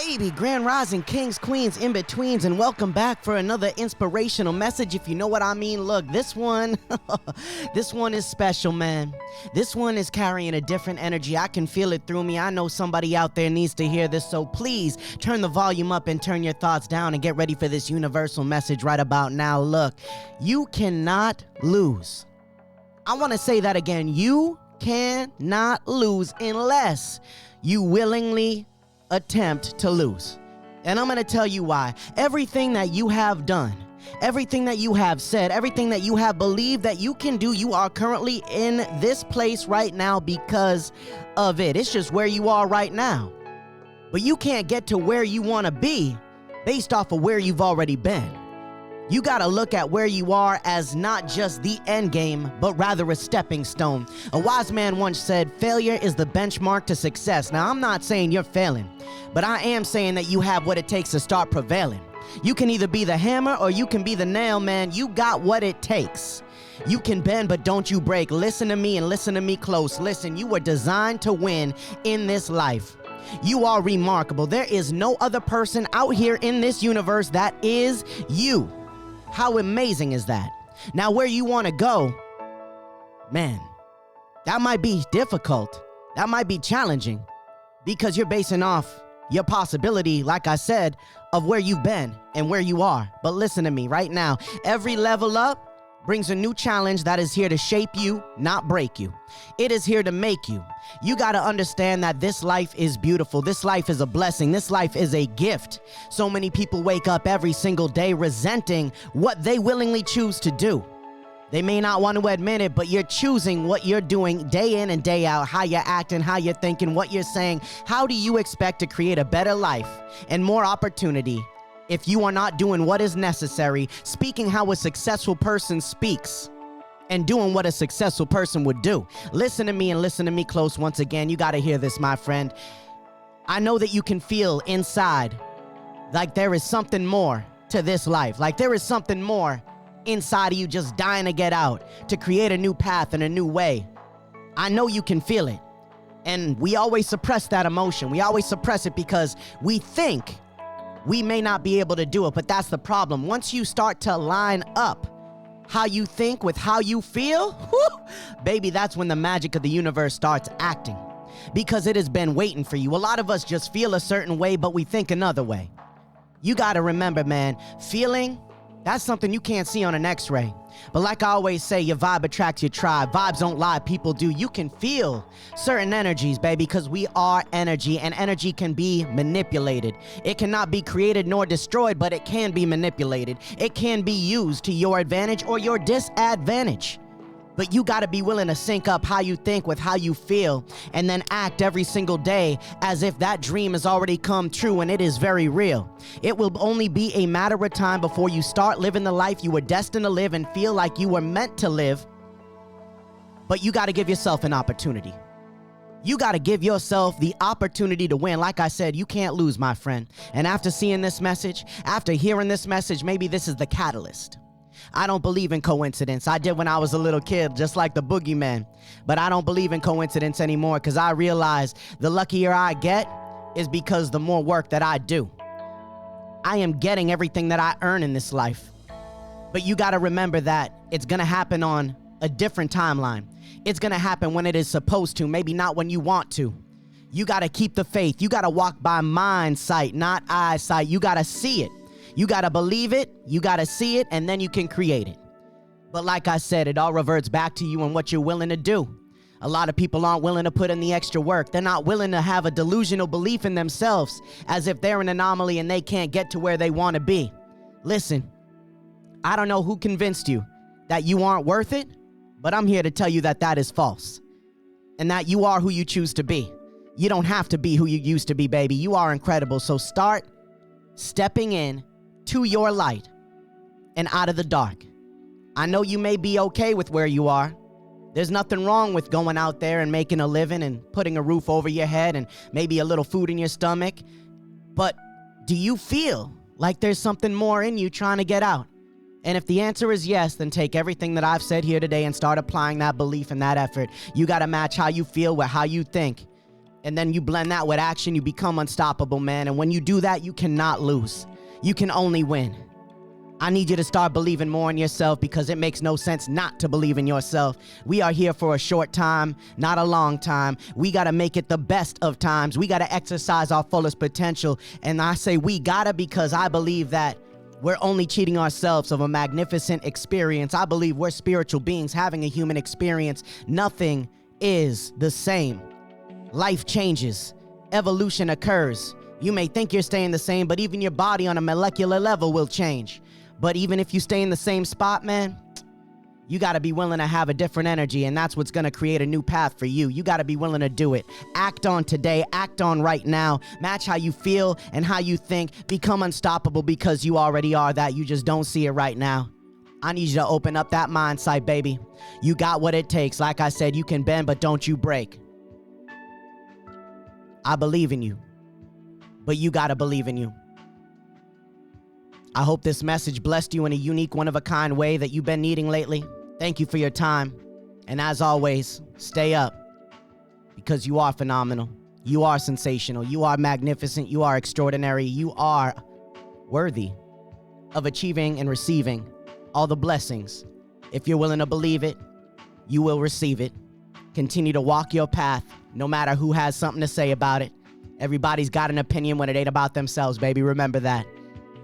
Baby, Grand Rising, Kings, Queens, In-Betweens, and welcome back for another inspirational message, if you know what I mean. Look, this one is special, man. This one is carrying a different energy. I can feel it through me. I know somebody out there needs to hear this, so please turn the volume up and turn your thoughts down and get ready for this universal message right about now. Look, you cannot lose. I want to say that again. You cannot lose unless you willingly attempt to lose. And I'm going to tell you why. Everything that you have done, everything that you have said, everything that you have believed that you can do, you are currently in this place right now because of it. It's just where you are right now. But you can't get to where you want to be based off of where you've already been. You got to look at where you are as not just the end game, but rather a stepping stone. A wise man once said, failure is the benchmark to success. Now, I'm not saying you're failing, but I am saying that you have what it takes to start prevailing. You can either be the hammer or you can be the nail, man. You got what it takes. You can bend, but don't you break. Listen to me and listen to me close. Listen, you were designed to win in this life. You are remarkable. There is no other person out here in this universe that is you. How amazing is that? Now, where you want to go, man, that might be difficult. That might be challenging because you're basing off your possibility, like I said, of where you've been and where you are. But listen to me right now. Every level up brings a new challenge that is here to shape you, not break you. It is here to make you. You got to understand that this life is beautiful. This life is a blessing. This life is a gift. So many people wake up every single day resenting what they willingly choose to do. They may not want to admit it, but you're choosing what you're doing day in and day out, how you're acting, how you're thinking, what you're saying. How do you expect to create a better life and more opportunity if you are not doing what is necessary, speaking how a successful person speaks, and doing what a successful person would do? Listen to me and listen to me close once again. You got to hear this, my friend. I know that you can feel inside like there is something more to this life, like there is something more inside of you just dying to get out, to create a new path and a new way. I know you can feel it. And we always suppress that emotion. We always suppress it because we think we may not be able to do it, but that's the problem. Once you start to line up how you think with how you feel, baby, that's when the magic of the universe starts acting, because it has been waiting for you. A lot of us just feel a certain way, but we think another way. You got to remember, man, feeling, that's something you can't see on an x-ray. But like I always say, your vibe attracts your tribe. Vibes don't lie, people do. You can feel certain energies, baby, because we are energy, and energy can be manipulated. It cannot be created nor destroyed, but it can be manipulated. It can be used to your advantage or your disadvantage. But you got to be willing to sync up how you think with how you feel, and then act every single day as if that dream has already come true and it is very real. It will only be a matter of time before you start living the life you were destined to live and feel like you were meant to live. But you got to give yourself an opportunity. You got to give yourself the opportunity to win. Like I said, you can't lose, my friend. And after seeing this message, after hearing this message, maybe this is the catalyst. I don't believe in coincidence. I did when I was a little kid, just like the boogeyman. But I don't believe in coincidence anymore, because I realize the luckier I get is because the more work that I do. I am getting everything that I earn in this life. But you got to remember that it's going to happen on a different timeline. It's going to happen when it is supposed to, maybe not when you want to. You got to keep the faith. You got to walk by mind sight, not eyesight. You got to see it. You got to believe it, you got to see it, and then you can create it. But like I said, it all reverts back to you and what you're willing to do. A lot of people aren't willing to put in the extra work. They're not willing to have a delusional belief in themselves as if they're an anomaly and they can't get to where they want to be. Listen, I don't know who convinced you that you aren't worth it, but I'm here to tell you that that is false, and that you are who you choose to be. You don't have to be who you used to be, baby. You are incredible. So start stepping in to your light and out of the dark. I know you may be okay with where you are. There's nothing wrong with going out there and making a living and putting a roof over your head and maybe a little food in your stomach. But do you feel like there's something more in you trying to get out? And if the answer is yes, then take everything that I've said here today and start applying that belief and that effort. You got to match how you feel with how you think. And then you blend that with action, you become unstoppable, man. And when you do that, you cannot lose. You can only win. I need you to start believing more in yourself, because it makes no sense not to believe in yourself. We are here for a short time, not a long time. We got to make it the best of times. We got to exercise our fullest potential. And I say we gotta because I believe that we're only cheating ourselves of a magnificent experience. I believe we're spiritual beings having a human experience. Nothing is the same. Life changes. Evolution occurs. You may think you're staying the same, but even your body on a molecular level will change. But even if you stay in the same spot, man, you got to be willing to have a different energy, and that's what's going to create a new path for you. You got to be willing to do it. Act on today. Act on right now. Match how you feel and how you think. Become unstoppable, because you already are that. You just don't see it right now. I need you to open up that mind sight, baby. You got what it takes. Like I said, you can bend, but don't you break. I believe in you, but you got to believe in you. I hope this message blessed you in a unique, one-of-a-kind way that you've been needing lately. Thank you for your time. And as always, stay up, because you are phenomenal. You are sensational. You are magnificent. You are extraordinary. You are worthy of achieving and receiving all the blessings. If you're willing to believe it, you will receive it. Continue to walk your path, no matter who has something to say about it. Everybody's got an opinion when it ain't about themselves, baby. Remember that.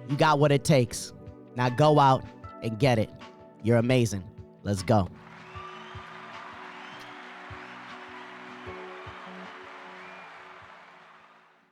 You got what it takes. Now go out and get it. You're amazing. Let's go.